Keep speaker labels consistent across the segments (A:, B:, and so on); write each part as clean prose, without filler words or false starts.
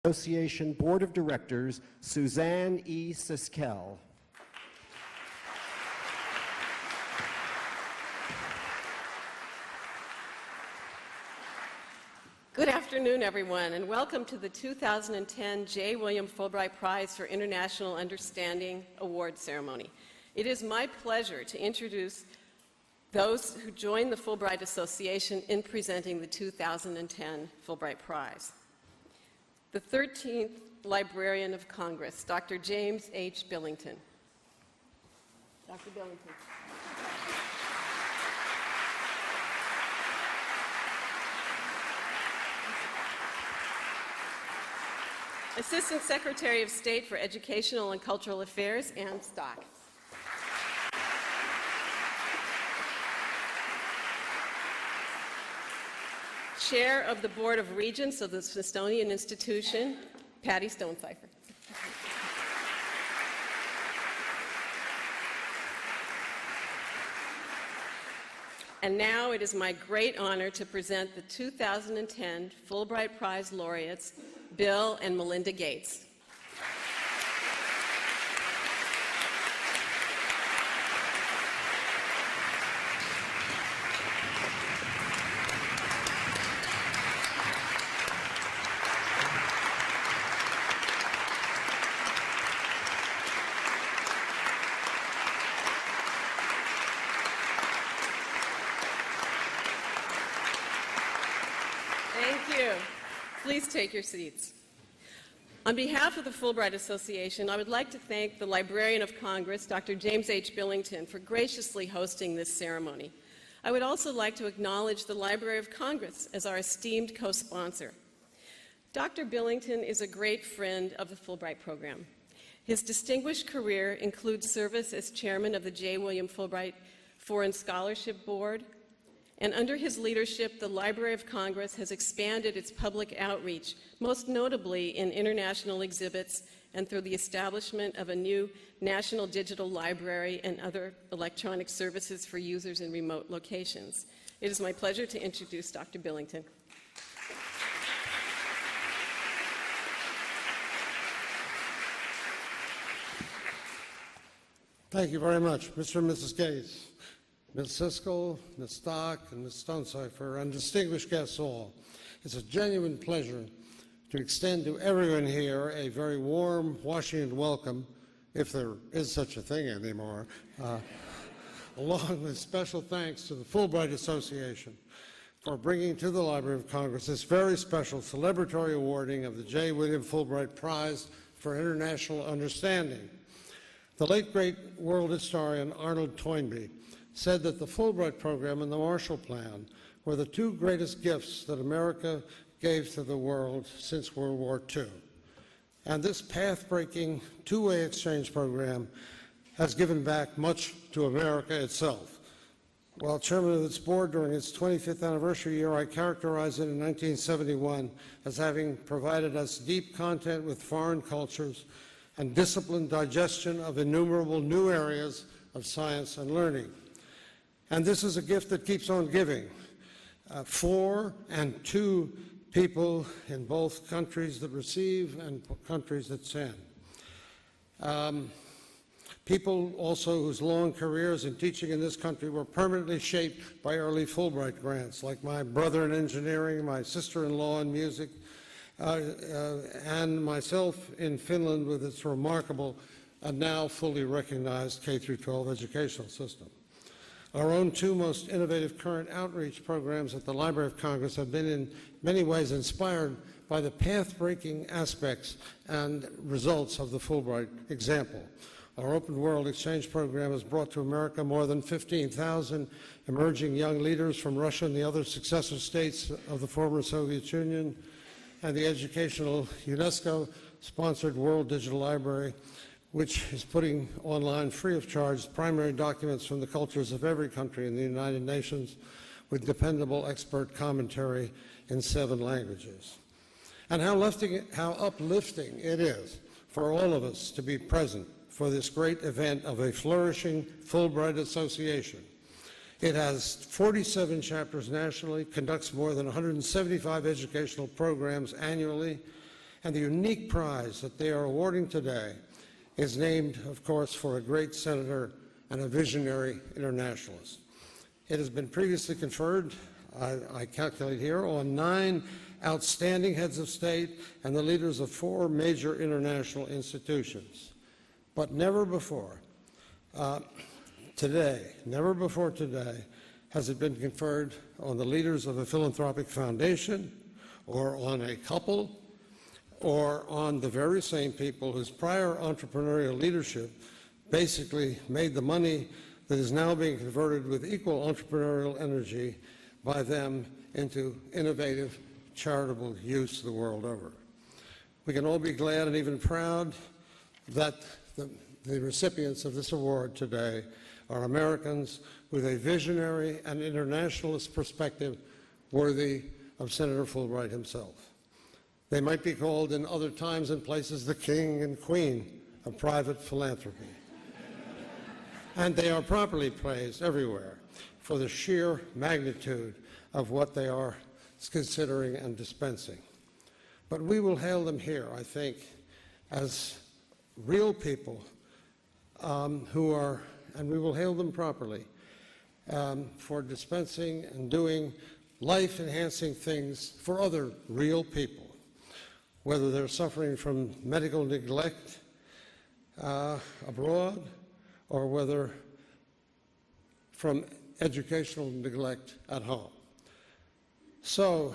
A: Association Board of Directors, Suzanne E. Siskel.
B: Good afternoon, everyone, and welcome to the 2010 J. William Fulbright Prize for International Understanding Award Ceremony. It is my pleasure to introduce those who joined the Fulbright Association in presenting the 2010 Fulbright Prize. The 13th Librarian of Congress, Dr. James H. Billington. Dr. Billington. Assistant Secretary of State for Educational and Cultural Affairs, Ann Stock. Chair of the Board of Regents of the Smithsonian Institution, Patty Stonecipher. And now it is my great honor to present the 2010 Fulbright Prize laureates, Bill and Melinda Gates. Thank you. Please take your seats. On behalf of the Fulbright Association, I would like to thank the Librarian of Congress, Dr. James H. Billington, for graciously hosting this ceremony. I would also like to acknowledge the Library of Congress as our esteemed co-sponsor. Dr. Billington is a great friend of the Fulbright program. His distinguished career includes service as chairman of the J. William Fulbright Foreign Scholarship Board, and under his leadership, the Library of Congress has expanded its public outreach, most notably in international exhibits and through the establishment of a new National Digital Library and other electronic services for users in remote locations. It is my pleasure to introduce Dr. Billington.
C: Thank you very much, Mr. and Mrs. Gates, Ms. Siskel, Ms. Stock, and Ms. Stonecipher, and distinguished guests all. It's a genuine pleasure to extend to everyone here a very warm Washington welcome, if there is such a thing anymore, along with special thanks to the Fulbright Association for bringing to the Library of Congress this very special celebratory awarding of the J. William Fulbright Prize for International Understanding. The late great world historian Arnold Toynbee said that the Fulbright program and the Marshall Plan were the two greatest gifts that America gave to the world since World War II. And this path-breaking two-way exchange program has given back much to America itself. While chairman of its board during its 25th anniversary year, I characterized it in 1971 as having provided us deep content with foreign cultures and disciplined digestion of innumerable new areas of science and learning. And this is a gift that keeps on giving. For and to people in both countries that receive and countries that send. People also whose long careers in teaching in this country were permanently shaped by early Fulbright grants, like my brother in engineering, my sister-in-law in music, and myself in Finland with its remarkable and now fully recognized K-12 educational system. Our own two most innovative current outreach programs at the Library of Congress have been in many ways inspired by the path-breaking aspects and results of the Fulbright example. Our Open World Exchange program has brought to America more than 15,000 emerging young leaders from Russia and the other successor states of the former Soviet Union, and the educational UNESCO-sponsored World Digital Library, which is putting online free of charge primary documents from the cultures of every country in the United Nations with dependable expert commentary in 7 languages. And how uplifting it is for all of us to be present for this great event of a flourishing Fulbright Association. It has 47 chapters nationally, conducts more than 175 educational programs annually, And the unique prize that they are awarding today is named, of course, for a great senator and a visionary internationalist. It has been previously conferred, I calculate here, on 9 outstanding heads of state and the leaders of 4 major international institutions. But never before today has it been conferred on the leaders of a philanthropic foundation or on a couple or on the very same people whose prior entrepreneurial leadership basically made the money that is now being converted with equal entrepreneurial energy by them into innovative charitable use the world over. We can all be glad and even proud that the recipients of this award today are Americans with a visionary and internationalist perspective worthy of Senator Fulbright himself. They might be called in other times and places the king and queen of private philanthropy. And they are properly praised everywhere for the sheer magnitude of what they are considering and dispensing. But we will hail them here, I think, as real people and we will hail them properly for dispensing and doing life-enhancing things for other real people, whether they're suffering from medical neglect abroad or whether from educational neglect at home. So,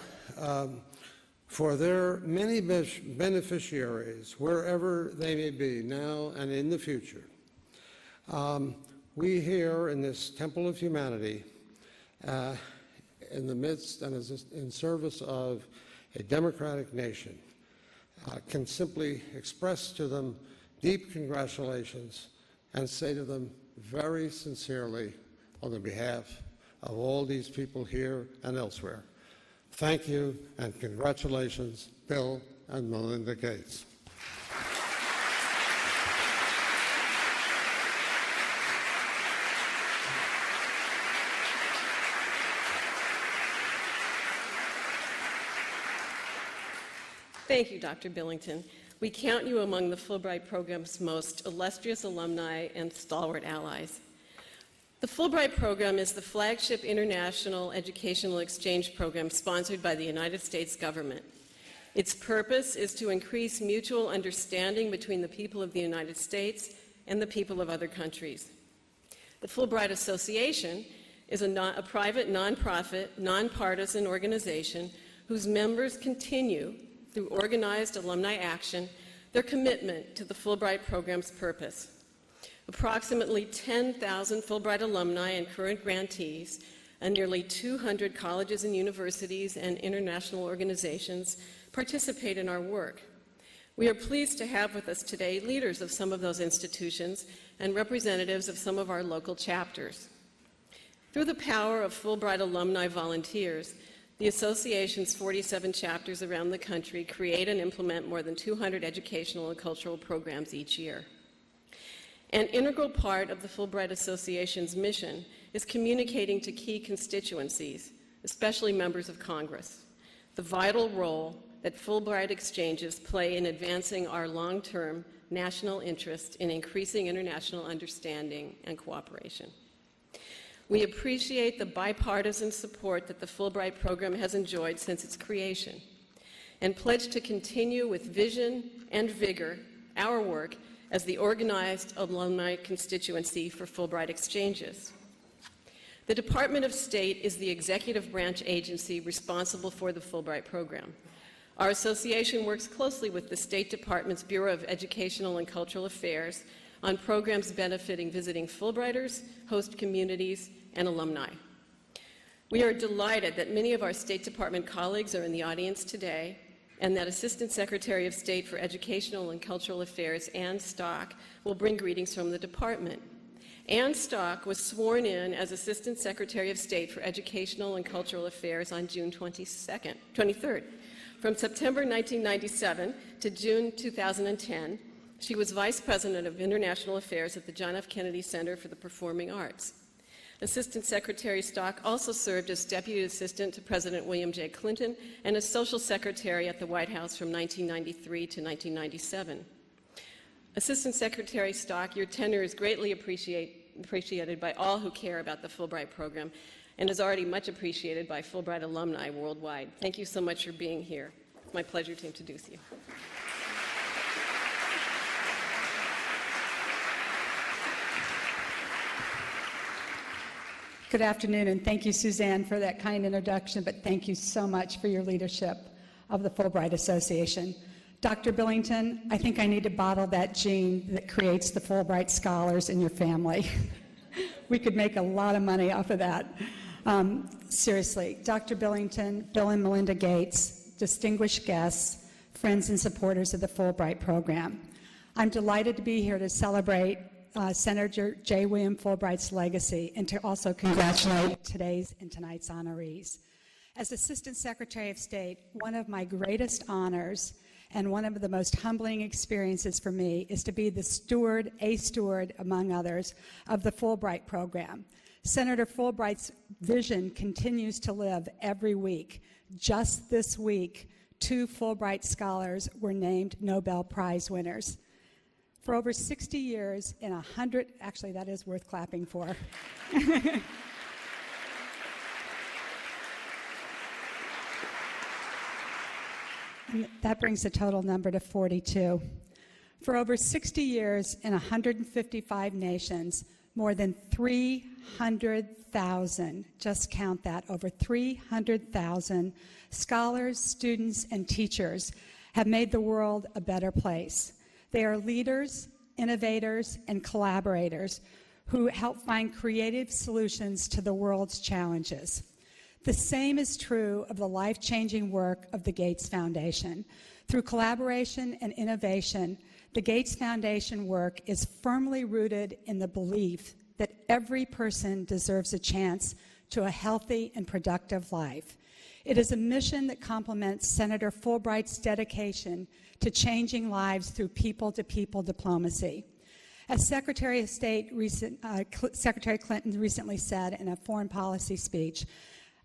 C: for their many beneficiaries, wherever they may be now and in the future, we here in this Temple of Humanity, in the midst and in service of a democratic nation, can simply express to them deep congratulations and say to them very sincerely on the behalf of all these people here and elsewhere, thank you and congratulations, Bill and Melinda Gates.
B: Thank you, Dr. Billington. We count you among the Fulbright program's most illustrious alumni and stalwart allies. The Fulbright program is the flagship international educational exchange program sponsored by the United States government. Its purpose is to increase mutual understanding between the people of the United States and the people of other countries. The Fulbright Association is a private, nonprofit, nonpartisan organization whose members continue, through organized alumni action, their commitment to the Fulbright program's purpose. Approximately 10,000 Fulbright alumni and current grantees and nearly 200 colleges and universities and international organizations participate in our work. We are pleased to have with us today leaders of some of those institutions and representatives of some of our local chapters. Through the power of Fulbright alumni volunteers, the Association's 47 chapters around the country create and implement more than 200 educational and cultural programs each year. An integral part of the Fulbright Association's mission is communicating to key constituencies, especially members of Congress, the vital role that Fulbright exchanges play in advancing our long-term national interest in increasing international understanding and cooperation. We appreciate the bipartisan support that the Fulbright program has enjoyed since its creation and pledge to continue with vision and vigor our work as the organized alumni constituency for Fulbright exchanges. The Department of State is the executive branch agency responsible for the Fulbright program. Our association works closely with the State Department's Bureau of Educational and Cultural Affairs on programs benefiting visiting Fulbrighters, host communities, and alumni. We are delighted that many of our State Department colleagues are in the audience today, and that Assistant Secretary of State for Educational and Cultural Affairs, Ann Stock, will bring greetings from the department. Ann Stock was sworn in as Assistant Secretary of State for Educational and Cultural Affairs on June 23rd. From September 1997 to June 2010, she was Vice President of International Affairs at the John F. Kennedy Center for the Performing Arts. Assistant Secretary Stock also served as Deputy Assistant to President William J. Clinton and as Social Secretary at the White House from 1993 to 1997. Assistant Secretary Stock, your tenure is greatly appreciated by all who care about the Fulbright program and is already much appreciated by Fulbright alumni worldwide. Thank you so much for being here. It's my pleasure to introduce you.
D: Good afternoon, and thank you, Suzanne, for that kind introduction, but thank you so much for your leadership of the Fulbright Association. Dr. Billington, I think I need to bottle that gene that creates the Fulbright scholars in your family. We could make a lot of money off of that. Seriously, Dr. Billington, Bill and Melinda Gates, distinguished guests, friends and supporters of the Fulbright program. I'm delighted to be here to celebrate Senator J. William Fulbright's legacy and to also congratulate today's and tonight's honorees. As Assistant Secretary of State, one of my greatest honors and one of the most humbling experiences for me is to be the steward, among others, of the Fulbright program. Senator Fulbright's vision continues to live every week. Just this week, 2 Fulbright scholars were named Nobel Prize winners. For over 60 years in 100, actually that is worth clapping for. And that brings the total number to 42. For over 60 years in 155 nations, more than 300,000, just count that, over 300,000 scholars, students, and teachers have made the world a better place. They are leaders, innovators, and collaborators who help find creative solutions to the world's challenges. The same is true of the life-changing work of the Gates Foundation. Through collaboration and innovation, the Gates Foundation work is firmly rooted in the belief that every person deserves a chance to a healthy and productive life. It is a mission that complements Senator Fulbright's dedication to changing lives through people-to-people diplomacy. As Secretary of State, Secretary Clinton recently said in a foreign policy speech,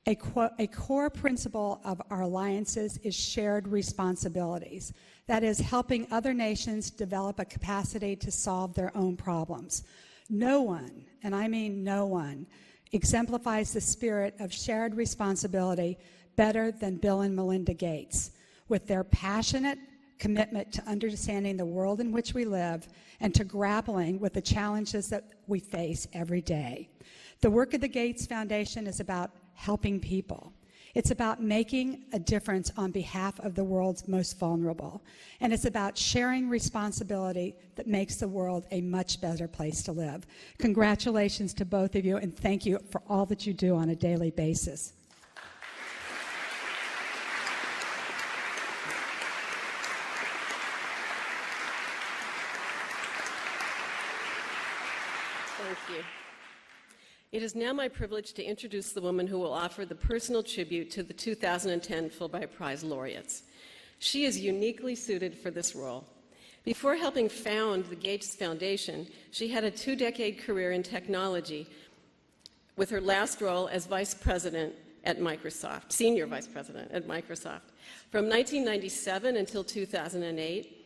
D: a core principle of our alliances is shared responsibilities. That is, helping other nations develop a capacity to solve their own problems. No one, and I mean no one, exemplifies the spirit of shared responsibility better than Bill and Melinda Gates, with their passionate commitment to understanding the world in which we live and to grappling with the challenges that we face every day. The work of the Gates Foundation is about helping people. It's about making a difference on behalf of the world's most vulnerable. And it's about sharing responsibility that makes the world a much better place to live. Congratulations to both of you, and thank you for all that you do on a daily basis.
B: Thank you. It is now my privilege to introduce the woman who will offer the personal tribute to the 2010 Fulbright Prize laureates. She is uniquely suited for this role. Before helping found the Gates Foundation, she had a 2-decade career in technology with her last role as vice president at Microsoft, senior vice president at Microsoft. From 1997 until 2008,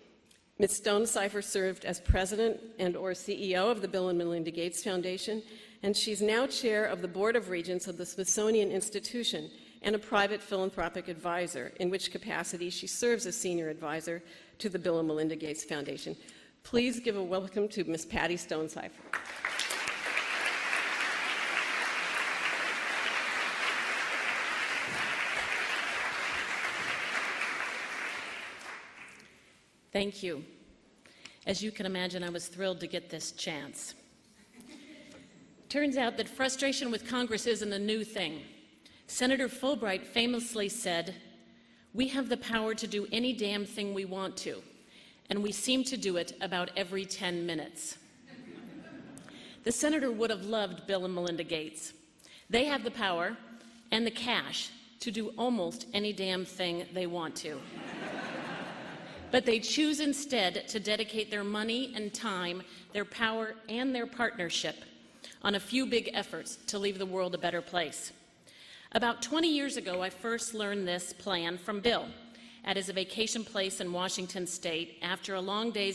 B: Ms. Stonecipher served as president and/or CEO of the Bill and Melinda Gates Foundation, and she's now chair of the Board of Regents of the Smithsonian Institution and a private philanthropic advisor, in which capacity she serves as senior advisor to the Bill and Melinda Gates Foundation. Please give a welcome to Ms. Patty Stonecipher.
E: Thank you. As you can imagine, I was thrilled to get this chance. Turns out that frustration with Congress isn't a new thing. Senator Fulbright famously said, "We have the power to do any damn thing we want to, and we seem to do it about every 10 minutes." The senator would have loved Bill and Melinda Gates. They have the power and the cash to do almost any damn thing they want to. But they choose instead to dedicate their money and time, their power, and their partnership on a few big efforts to leave the world a better place. About 20 years ago, I first learned this plan from Bill at his vacation place in Washington State after a long day's